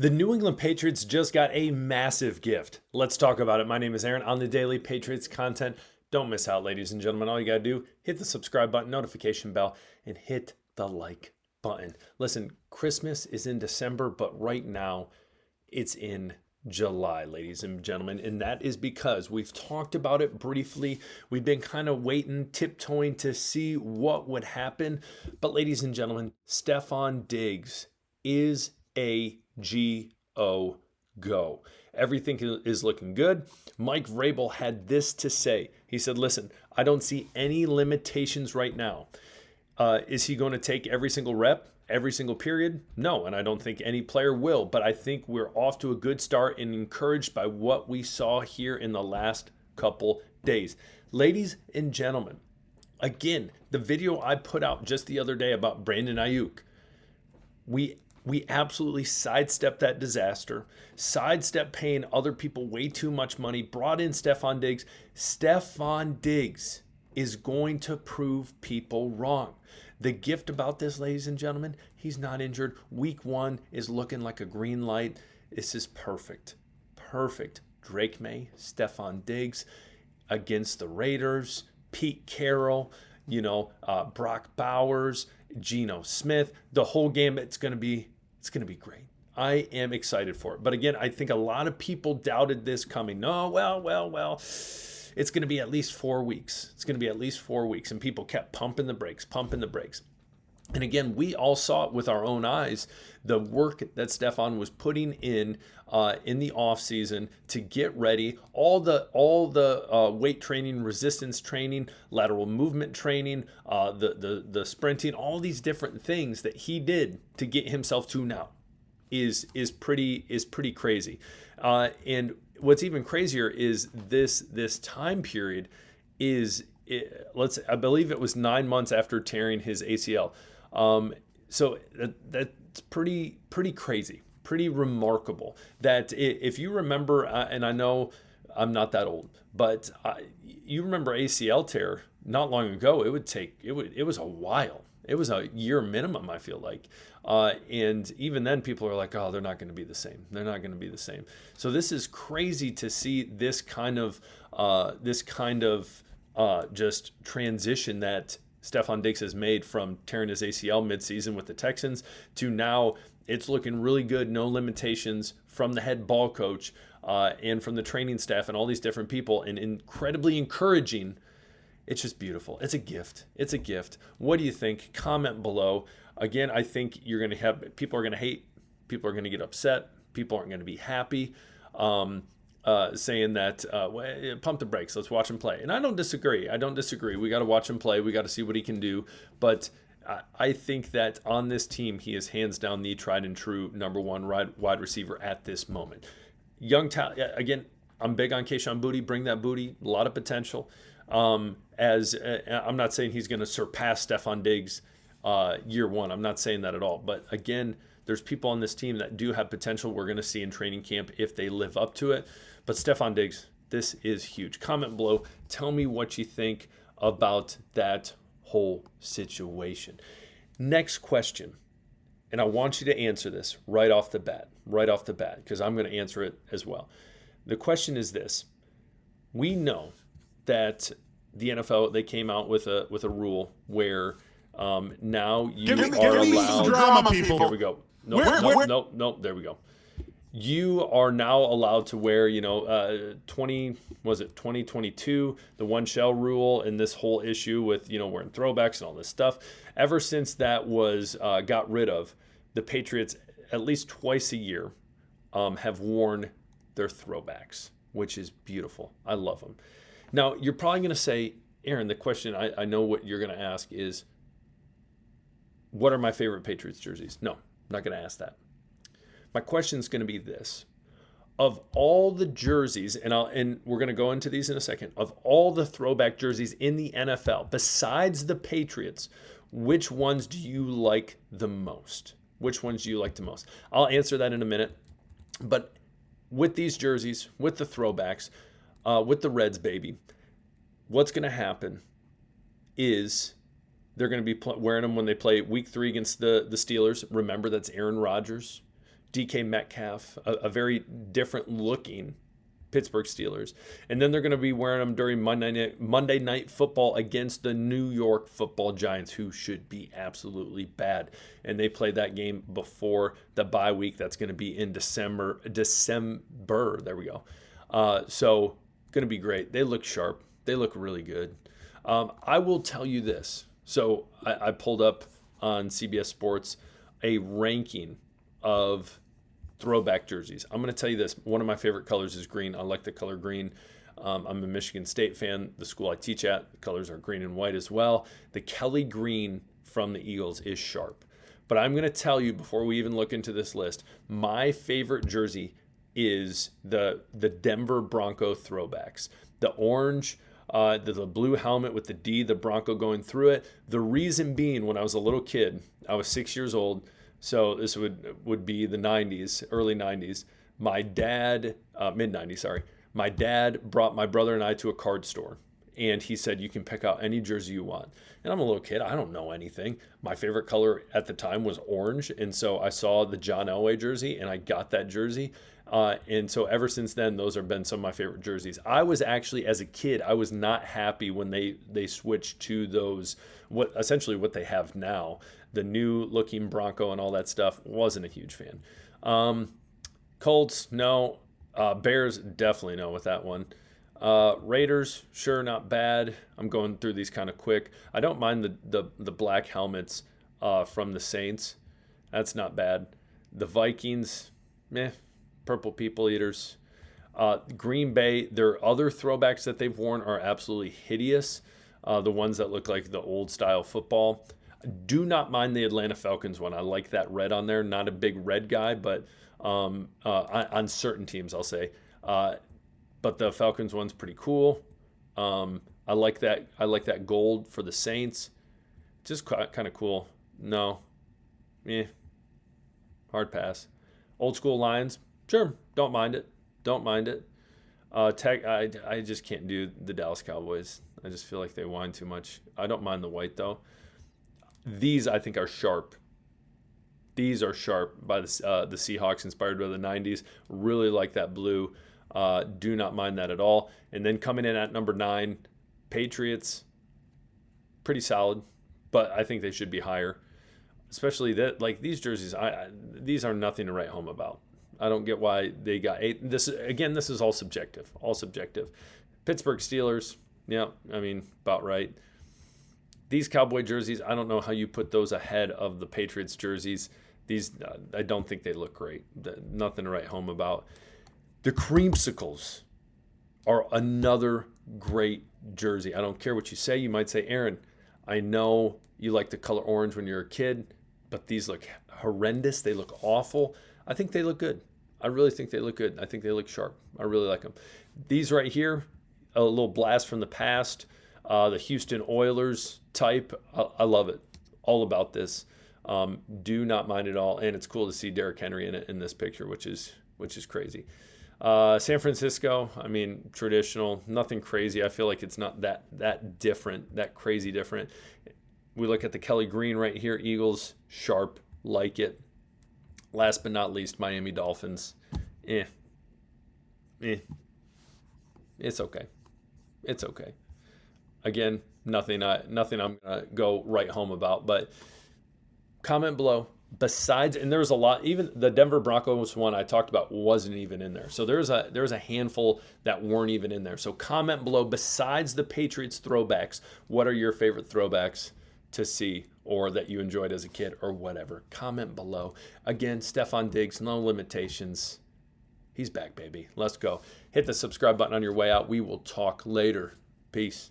The New England Patriots just got a massive gift. Let's talk about it. My name is Aaron on the daily Patriots content. Don't miss out, ladies and gentlemen. All you got to do, hit the subscribe button, notification bell, and hit the like button. Listen, Christmas is in December, but right now it's in July, ladies and gentlemen. And that is because we've talked about it briefly. We've been kind of waiting, tiptoeing to see what would happen. But ladies and gentlemen, Stefon Diggs is a go. Everything is looking good. Mike Vrabel had this to say. He said, listen, I don't see any limitations right now. Is he going to take every single rep, every single period? No, and I don't think any player will, but I think we're off to a good start and encouraged by what we saw here in the last couple days. Ladies and gentlemen, again, the video I put out just the other day about Brandon Ayuk, we absolutely sidestepped that disaster, sidestepped paying other people way too much money, brought in Stefon Diggs. Stefon Diggs is going to prove people wrong. The gift about this, ladies and gentlemen, he's not injured. Week 1 is looking like a green light. This is perfect. Perfect. Drake May, Stefon Diggs against the Raiders, Pete Carroll, Brock Bowers, Geno Smith, the whole game. It's going to be great. I am excited for it. But again, I think a lot of people doubted this coming. No, well. It's going to be at least 4 weeks. It's going to be at least 4 weeks. And people kept pumping the brakes. And again, we all saw it with our own eyes, the work that Stefon was putting in the offseason to get ready, all the weight training, resistance training, lateral movement training, the sprinting, all these different things that he did to get himself to now is pretty crazy. And what's even crazier is this time period I believe it was 9 months after tearing his ACL. So that's pretty crazy, pretty remarkable. That if you remember, and I know I'm not that old, but you remember ACL tear not long ago. It was a while. It was a year minimum, I feel like. And even then, people are like, oh, they're not going to be the same. They're not going to be the same. So this is crazy to see this kind of just transition that Stefon Diggs has made from tearing his ACL midseason with the Texans to now it's looking really good, no limitations from the head ball coach and from the training staff and all these different people, and incredibly encouraging. It's just beautiful. It's a gift. What do you think? Comment below. Again, I think you're going to have people are going to hate, people are going to get upset, people aren't going to be happy. Saying that, pump the brakes, let's watch him play. And I don't disagree. We got to watch him play. We got to see what he can do. But I think that on this team, he is hands down the tried and true number one wide receiver at this moment. Young talent. Again, I'm big on Kayshon Boutte. Bring that booty. A lot of potential. I'm not saying he's going to surpass Stefon Diggs year one. I'm not saying that at all. But again, there's people on this team that do have potential we're going to see in training camp if they live up to it. But Stefon Diggs, this is huge. Comment below. Tell me what you think about that whole situation. Next question, and I want you to answer this right off the bat, because I'm going to answer it as well. The question is this. We know that the NFL, they came out with a rule where now you are allowed. Drama, people. Here we go. Nope. There we go. You are now allowed to wear, 2022, the one shell rule, and this whole issue with, wearing throwbacks and all this stuff. Ever since that was got rid of, the Patriots at least twice a year have worn their throwbacks, which is beautiful. I love them. Now, you're probably going to say, Aaron, the question I know what you're going to ask is, what are my favorite Patriots jerseys? No, I'm not going to ask that. My question is going to be this. Of all the jerseys, and we're going to go into these in a second, of all the throwback jerseys in the NFL, besides the Patriots, which ones do you like the most? I'll answer that in a minute. But with these jerseys, with the throwbacks, with the Reds, baby, what's going to happen is they're going to be wearing them when they play week 3 against the Steelers. Remember, that's Aaron Rodgers. DK Metcalf, a very different looking Pittsburgh Steelers. And then they're going to be wearing them during Monday Night Football against the New York Football Giants, who should be absolutely bad. And they play that game before the bye week. That's going to be in December. There we go. So going to be great. They look sharp. They look really good. I will tell you this. So I pulled up on CBS Sports a ranking of throwback jerseys. I'm going to tell you this. One of my favorite colors is green. I like the color green. I'm a Michigan State fan. The school I teach at, the colors are green and white as well. The Kelly green from the Eagles is sharp. But I'm going to tell you, before we even look into this list, my favorite jersey is the Denver Bronco throwbacks. The orange, the blue helmet with the D, the Bronco going through it. The reason being, when I was a little kid, I was 6 years old, so this would be the 90s, early 90s. My dad, mid 90s, sorry. My dad brought my brother and I to a card store, and he said, you can pick out any jersey you want. And I'm a little kid. I don't know anything. My favorite color at the time was orange, and so I saw the John Elway jersey, and I got that jersey. And so ever since then, those have been some of my favorite jerseys. I was actually, as a kid, I was not happy when they switched to those, essentially what they have now. The new looking Bronco and all that stuff. Wasn't a huge fan. Colts, no. Bears, definitely no with that one. Raiders, sure, not bad. I'm going through these kind of quick. I don't mind the black helmets from the Saints. That's not bad. The Vikings, meh. Purple People Eaters. Green Bay, their other throwbacks that they've worn are absolutely hideous. The ones that look like the old style football. Do not mind the Atlanta Falcons one. I like that red on there. Not a big red guy, but on certain teams, I'll say. But the Falcons one's pretty cool. I like that. I like that gold for the Saints. Just kind of cool. No, hard pass. Old school Lions. Sure, don't mind it. Don't mind it. I just can't do the Dallas Cowboys. I just feel like they whine too much. I don't mind the white though. These I think are sharp. These are sharp by the Seahawks, inspired by the 90s. Really like that blue. Do not mind that at all. And then coming in at number 9, Patriots. Pretty solid, but I think they should be higher. Especially that, like these jerseys, these are nothing to write home about. I don't get why they got 8. This is all subjective. All subjective. Pittsburgh Steelers, yeah, I mean, about right. These Cowboy jerseys, I don't know how you put those ahead of the Patriots jerseys. These, I don't think they look great. Nothing to write home about. The Creamsicles are another great jersey. I don't care what you say. You might say, Aaron, I know you like the color orange when you're a kid, but these look horrendous. They look awful. I think they look good. I really think they look good. I think they look sharp. I really like them. These right here, a little blast from the past. The Houston Oilers type. I love it. All about this. Do not mind it all. And it's cool to see Derrick Henry in this picture, which is crazy. San Francisco, I mean, traditional. Nothing crazy. I feel like it's not that different, that crazy different. We look at the Kelly Green right here. Eagles, sharp, like it. Last but not least, Miami Dolphins. It's okay. It's okay. Again, nothing I'm gonna go right home about. But comment below. Besides, and there's a lot. Even the Denver Broncos one I talked about wasn't even in there. So there's a handful that weren't even in there. So comment below. Besides the Patriots throwbacks, what are your favorite throwbacks to see, or that you enjoyed as a kid, or whatever? Comment below. Again, Stefon Diggs, no limitations. He's back, baby. Let's go. Hit the subscribe button on your way out. We will talk later. Peace.